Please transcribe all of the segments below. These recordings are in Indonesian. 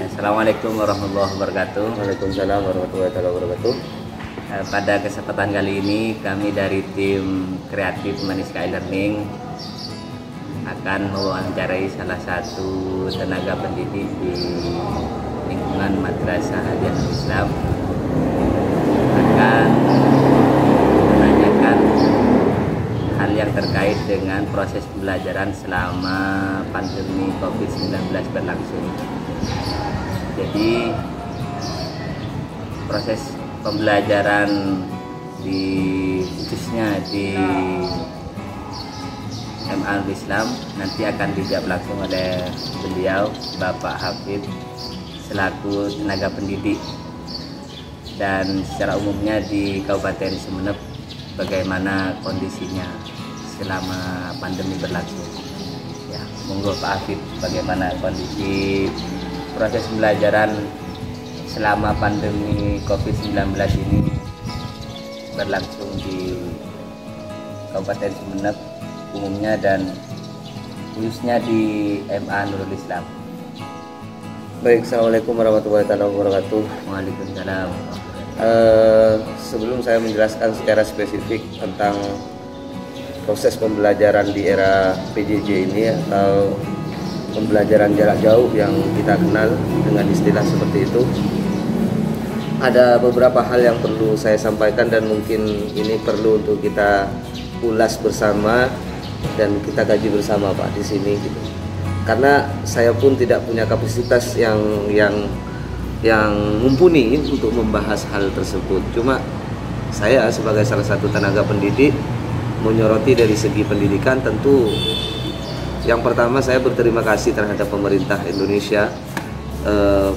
Assalamualaikum warahmatullahi wabarakatuh. Waalaikumsalam warahmatullahi wabarakatuh. Pada kesempatan kali ini kami dari tim kreatif Maniska e-Learning akan mewawancarai salah satu tenaga pendidik di lingkungan Madrasah Al Islam, akan menanyakan hal yang terkait dengan proses pembelajaran selama pandemi COVID-19 berlangsung. Jadi proses pembelajaran khususnya di MA Islam nanti akan dijawab langsung oleh beliau, Bapak Hafid, selaku tenaga pendidik. Dan secara umumnya di Kabupaten Sumeneb bagaimana kondisinya selama pandemi berlangsung. Ya, monggo Pak Hafid, bagaimana kondisi proses pembelajaran selama pandemi COVID-19 ini berlangsung di Kabupaten Sumeneb umumnya dan khususnya di MA Nurul Islam. Baik, Assalamualaikum warahmatullahi wabarakatuh. Waalaikumsalam. Sebelum saya menjelaskan secara spesifik tentang proses pembelajaran di era PJJ ini atau pembelajaran jarak jauh yang kita kenal dengan istilah seperti itu, ada beberapa hal yang perlu saya sampaikan dan mungkin ini perlu untuk kita ulas bersama dan kita kaji bersama Pak di sini gitu. Karena saya pun tidak punya kapasitas yang mumpuni untuk membahas hal tersebut. Cuma saya sebagai salah satu tenaga pendidik menyoroti dari segi pendidikan, tentu yang pertama saya berterima kasih terhadap pemerintah Indonesia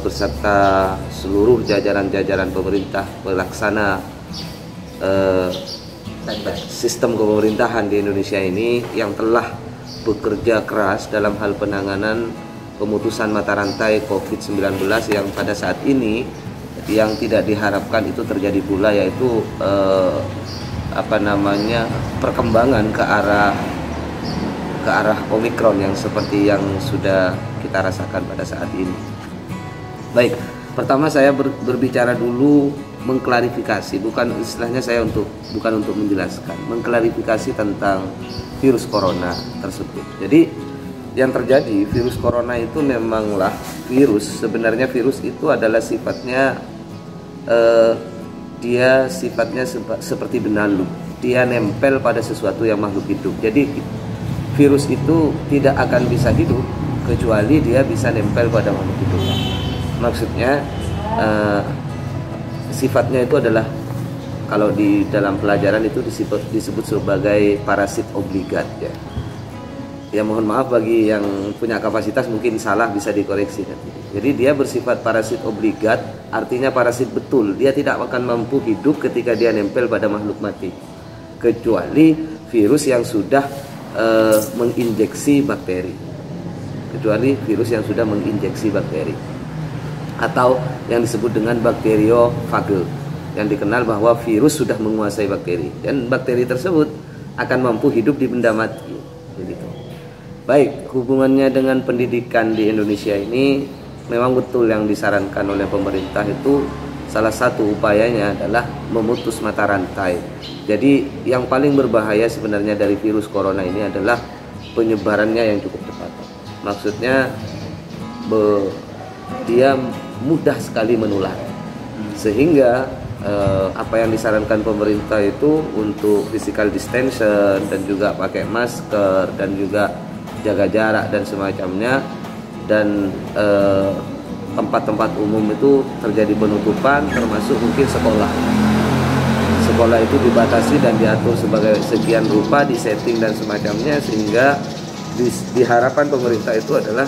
beserta seluruh jajaran-jajaran pemerintah pelaksana sistem kepemerintahan di Indonesia ini yang telah bekerja keras dalam hal penanganan pemutusan mata rantai COVID-19 yang pada saat ini yang tidak diharapkan itu terjadi pula, yaitu perkembangan ke arah Omikron yang seperti yang sudah kita rasakan pada saat ini. Baik, pertama saya berbicara dulu mengklarifikasi, bukan istilahnya saya bukan untuk menjelaskan, mengklarifikasi tentang virus corona tersebut. Jadi yang terjadi, virus corona itu memanglah virus. Sebenarnya virus itu adalah sifatnya dia sifatnya seperti benalu. Dia nempel pada sesuatu yang makhluk hidup. Jadi virus itu tidak akan bisa hidup kecuali dia bisa nempel pada makhluk hidup. Maksudnya sifatnya itu adalah, kalau di dalam pelajaran itu disebut sebagai parasit obligat ya. Ya mohon maaf bagi yang punya kapasitas mungkin salah, bisa dikoreksi nanti. Jadi dia bersifat parasit obligat, artinya parasit betul. Dia tidak akan mampu hidup ketika dia nempel pada makhluk mati, kecuali virus yang sudah menginjeksi bakteri, atau yang disebut dengan bakteriofage, yang dikenal bahwa virus sudah menguasai bakteri dan bakteri tersebut akan mampu hidup di benda mati. Begitu. Baik, hubungannya dengan pendidikan di Indonesia ini memang betul yang disarankan oleh pemerintah itu salah satu upayanya adalah memutus mata rantai. Jadi yang paling berbahaya sebenarnya dari virus corona ini adalah penyebarannya yang cukup cepat. Maksudnya dia mudah sekali menular, sehingga apa yang disarankan pemerintah itu untuk physical distancing dan juga pakai masker dan juga jaga jarak dan semacamnya, dan tempat-tempat umum itu terjadi penutupan, termasuk mungkin sekolah itu dibatasi dan diatur sebagai sekian rupa, disetting dan semacamnya, sehingga diharapkan pemerintah itu adalah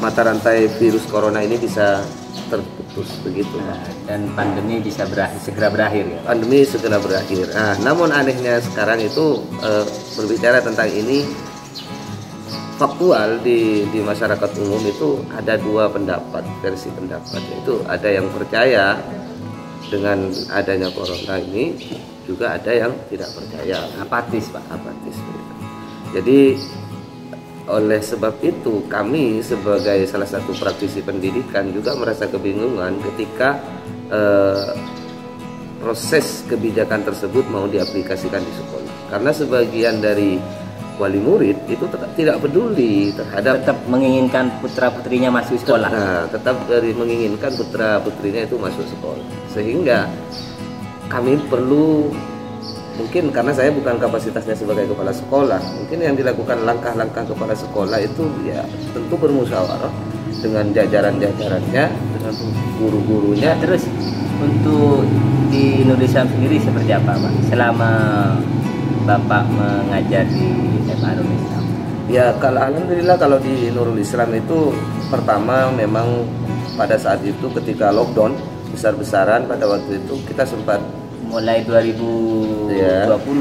mata rantai virus corona ini bisa terputus begitu. Dan pandemi bisa segera berakhir ya. Pandemi segera berakhir. Namun anehnya sekarang itu berbicara tentang ini, faktual di masyarakat umum itu ada dua versi pendapat, yaitu ada yang percaya dengan adanya corona ini, juga ada yang tidak percaya, apatis Pak. Jadi oleh sebab itu kami sebagai salah satu praktisi pendidikan juga merasa kebingungan ketika proses kebijakan tersebut mau diaplikasikan di sekolah, karena sebagian dari wali murid itu tidak peduli terhadap, tetap menginginkan putra putrinya masuk sekolah. Tetap dari menginginkan putra putrinya itu masuk sekolah, sehingga kami perlu, mungkin karena saya bukan kapasitasnya sebagai kepala sekolah, mungkin yang dilakukan langkah-langkah kepala sekolah itu ya tentu bermusyawarah dengan jajaran-jajarannya, dengan guru-gurunya. Terus untuk di Nurul Islam sendiri seperti apa, Pak, selama Bapak mengajar di SMA Nurul Islam? Ya, alhamdulillah kalau di Nurul Islam itu pertama memang pada saat itu ketika lockdown besar-besaran pada waktu itu kita sempat mulai 2020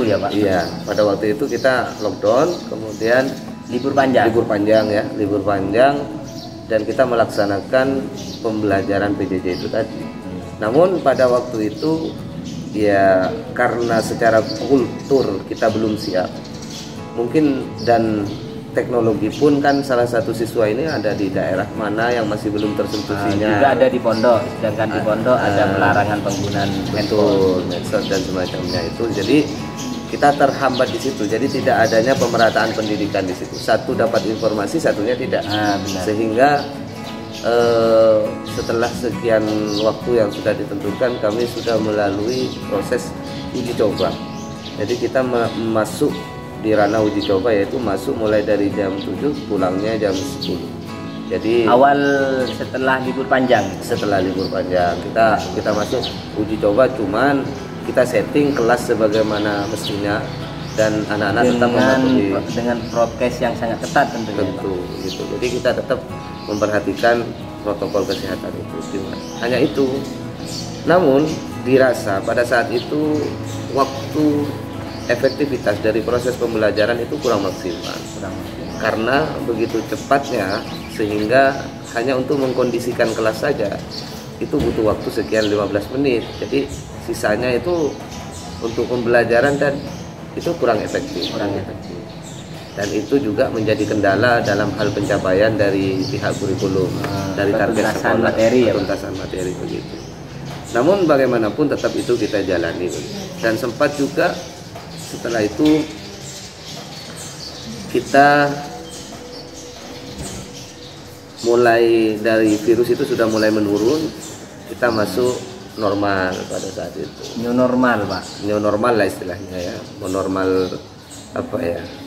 ya Pak? Iya, pada waktu itu kita lockdown, kemudian libur panjang dan kita melaksanakan pembelajaran PJJ itu tadi. Namun pada waktu itu ya karena secara kultur kita belum siap, mungkin, dan teknologi pun kan salah satu siswa ini ada di daerah mana yang masih belum tersentuh sinyal. Juga ada di pondok, sedangkan di pondok ada pelarangan penggunaan handphone, medsos dan semacamnya itu. Jadi kita terhambat di situ. Jadi tidak adanya pemerataan pendidikan di situ. Satu dapat informasi, satunya tidak. Benar. Sehingga setelah sekian waktu yang sudah ditentukan, kami sudah melalui proses uji coba. Jadi kita masuk di ranah uji coba, yaitu masuk mulai dari jam 7, pulangnya jam 10. Jadi awal setelah libur panjang. Setelah libur panjang kita masuk uji coba, cuman kita setting kelas sebagaimana mestinya dan anak-anak tetap mematuhi dengan prokes yang sangat ketat tentunya. Tentu gitu. Jadi kita tetap memperhatikan protokol kesehatan itu. Hanya itu. Namun dirasa pada saat itu waktu efektivitas dari proses pembelajaran itu kurang maksimal. Karena begitu cepatnya sehingga hanya untuk mengkondisikan kelas saja itu butuh waktu sekian 15 menit. Jadi sisanya itu untuk pembelajaran dan itu kurang efektif. Dan itu juga menjadi kendala dalam hal pencapaian dari pihak kurikulum, dari target sekolah, tuntasan materi begitu. Namun bagaimanapun tetap itu kita jalani. Dan sempat juga setelah itu kita mulai dari virus itu sudah mulai menurun, kita masuk normal pada saat itu. New normal, Pak. New normal lah istilahnya ya, normal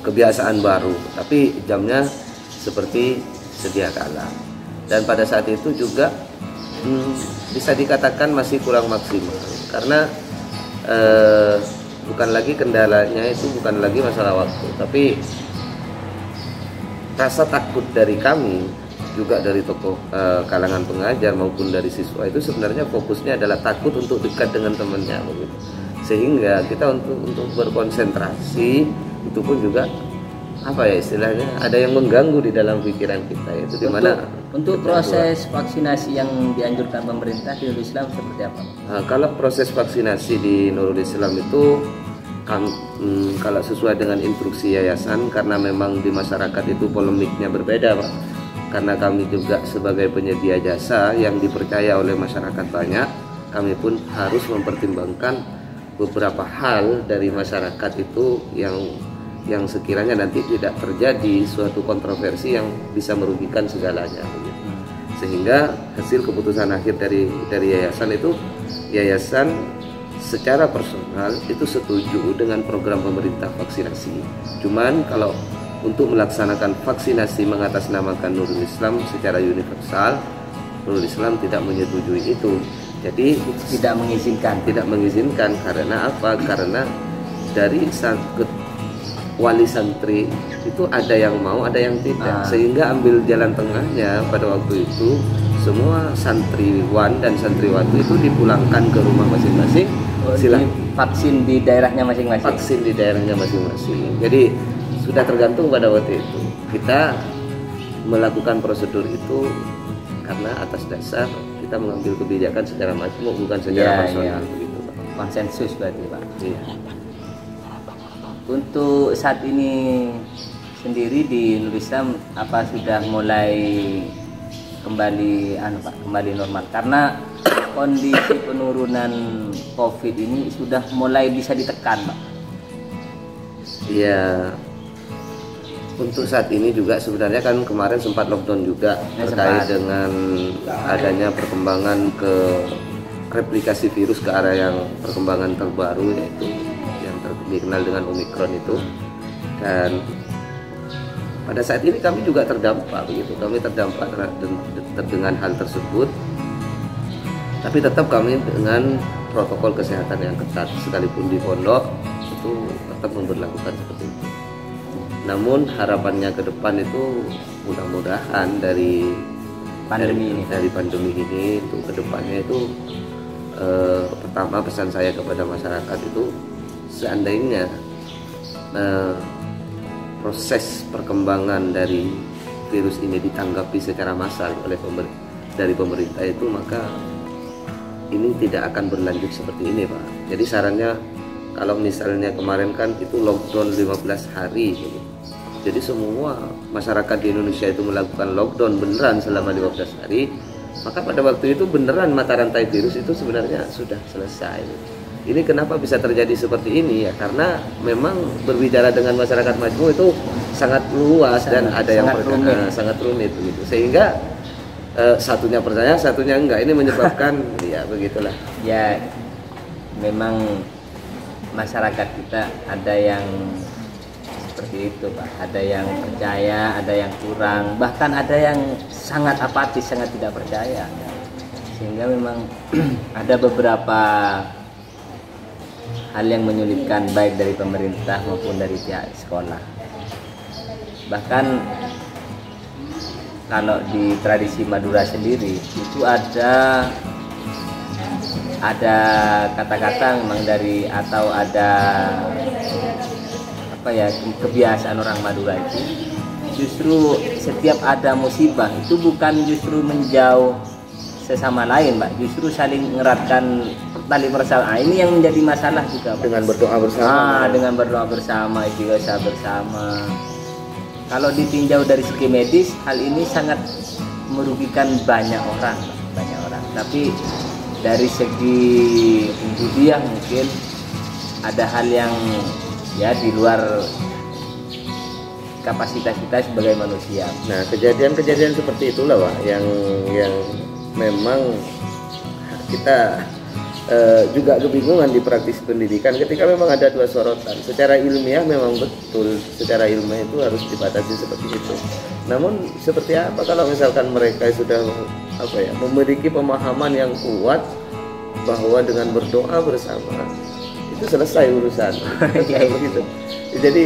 kebiasaan baru, tapi jamnya seperti sedia kala. Dan pada saat itu juga bisa dikatakan masih kurang maksimal, karena bukan lagi kendalanya itu bukan lagi masalah waktu, tapi rasa takut dari kami juga, dari tokoh kalangan pengajar maupun dari siswa, itu sebenarnya fokusnya adalah takut untuk dekat dengan temannya begitu. Sehingga kita untuk berkonsentrasi itu pun juga istilahnya ada yang mengganggu di dalam pikiran kita, itu di mana untuk proses vaksinasi yang dianjurkan pemerintah di Nurul Islam seperti apa? Kalau proses vaksinasi di Nurul Islam itu kalau sesuai dengan instruksi yayasan, karena memang di masyarakat itu polemiknya berbeda, Pak. Karena kami juga sebagai penyedia jasa yang dipercaya oleh masyarakat banyak, kami pun harus mempertimbangkan beberapa hal dari masyarakat itu yang sekiranya nanti tidak terjadi suatu kontroversi yang bisa merugikan segalanya. Sehingga hasil keputusan akhir dari yayasan itu, yayasan secara personal itu setuju dengan program pemerintah vaksinasi. Cuman kalau untuk melaksanakan vaksinasi mengatasnamakan Nurul Islam secara universal, Nurul Islam tidak menyetujui itu. Jadi tidak mengizinkan karena apa? Karena dari wali santri itu ada yang mau, ada yang tidak, sehingga ambil jalan tengahnya pada waktu itu semua santriwan dan santriwati itu dipulangkan ke rumah masing-masing. Vaksin di daerahnya masing-masing. Jadi sudah tergantung pada waktu itu. Kita melakukan prosedur itu karena atas dasar kita mengambil kebijakan secara majmuk, bukan secara personal. Begitu, Pak. Konsensus berarti, Pak. Iya. Untuk saat ini sendiri di Indonesia apa sudah mulai kembali kembali normal, karena kondisi penurunan COVID ini sudah mulai bisa ditekan, Pak. Iya. Untuk saat ini juga sebenarnya kan kemarin sempat lockdown juga terkait dengan adanya perkembangan ke replikasi virus ke arah yang perkembangan terbaru, yaitu yang dikenal dengan Omicron itu. Dan pada saat ini kami juga terdampak begitu. Kami terdampak dengan hal tersebut. Tapi tetap kami dengan protokol kesehatan yang ketat, sekalipun di pondok itu tetap memberlakukan seperti itu. Namun harapannya ke depan itu mudah-mudahan dari pandemi ini itu ke depannya itu pertama pesan saya kepada masyarakat itu seandainya proses perkembangan dari virus ini ditanggapi secara massal oleh pemerintah itu, maka ini tidak akan berlanjut seperti ini, Pak. Jadi sarannya kalau misalnya kemarin kan itu lockdown 15 hari gitu. Jadi semua masyarakat di Indonesia itu melakukan lockdown beneran selama 15 hari, maka pada waktu itu beneran mata rantai virus itu sebenarnya sudah selesai. Ini kenapa bisa terjadi seperti ini ya? Karena memang berbicara dengan masyarakat majmuk itu sangat luas dan ada yang sangat rumit gitu. Sehingga satunya percaya, satunya enggak. Ini menyebabkan ya begitulah. Ya memang masyarakat kita ada yang seperti itu, Pak. Ada yang percaya, ada yang kurang, bahkan ada yang sangat apatis, sangat tidak percaya. Sehingga memang ada beberapa hal yang menyulitkan baik dari pemerintah maupun dari pihak sekolah. Bahkan kalau di tradisi Madura sendiri itu ada kata-kata memang dari atau ada kebiasaan orang Madura itu justru setiap ada musibah itu bukan justru menjauh sesama lain, Pak, justru saling mengeratkan tali persaudaraan. Ini yang menjadi masalah juga, Pak. Dengan berdoa bersama. Dengan berdoa bersama, istighosah bersama. Kalau ditinjau dari segi medis, hal ini sangat merugikan banyak orang. Tapi dari segi budaya mungkin ada hal yang ya di luar kapasitas kita sebagai manusia. Nah, kejadian-kejadian seperti itulah, Pak, yang memang kita juga kebingungan di praktisi pendidikan ketika memang ada dua sorotan. Secara ilmiah memang betul, secara ilmiah itu harus dibatasi seperti itu. Namun seperti apa kalau misalkan mereka sudah memiliki pemahaman yang kuat bahwa dengan berdoa bersama itu selesai urusan. Begitu. Jadi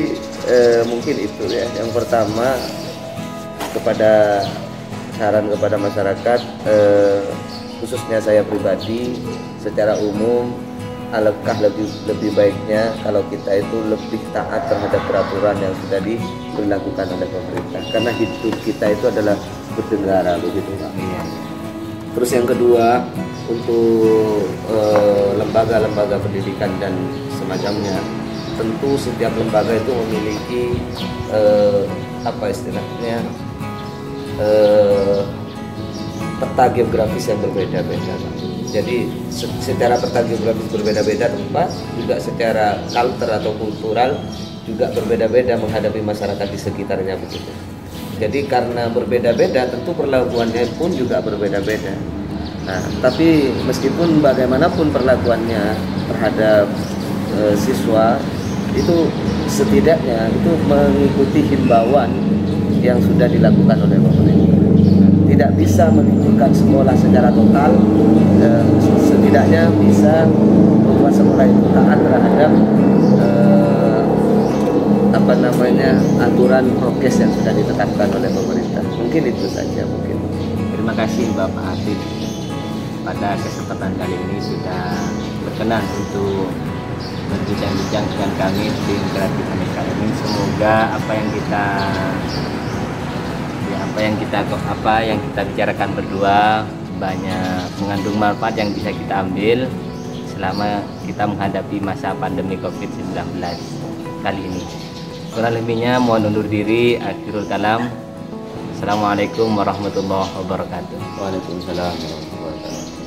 mungkin itu ya. Yang pertama saran kepada masyarakat, khususnya saya pribadi, secara umum alangkah lebih baiknya kalau kita itu lebih taat terhadap peraturan yang sudah diberlakukan oleh pemerintah, karena hidup kita itu adalah bernegara, begitu, Pak. Terus yang kedua, untuk lembaga-lembaga pendidikan dan semacamnya, tentu setiap lembaga itu memiliki peta geografis yang berbeda-beda. Jadi secara peta geografis berbeda-beda tempat, juga secara culture atau kultural juga berbeda-beda menghadapi masyarakat di sekitarnya, begitu. Jadi karena berbeda-beda, tentu perlakuannya pun juga berbeda-beda. Nah, tapi meskipun bagaimanapun perlakuannya terhadap siswa, itu setidaknya itu mengikuti himbauan yang sudah dilakukan oleh pemerintah. Tidak bisa menimbulkan sekolah secara total, setidaknya bisa membuat sekolah itu taat terhadap aturan prokes yang sudah ditetapkan oleh pemerintah. Mungkin itu saja mungkin. Terima kasih Bapak Atib pada kesempatan kali ini sudah berkenan untuk berbincang-bincang dengan kami tim Kreatif Manisca ini. Semoga apa yang kita bicarakan berdua banyak mengandung manfaat yang bisa kita ambil selama kita menghadapi masa pandemi COVID-19 kali ini. Kurang lebihnya mohon undur diri. Akhirul kalam. Assalamualaikum warahmatullahi wabarakatuh. Waalaikumsalam warahmatullahi wabarakatuh.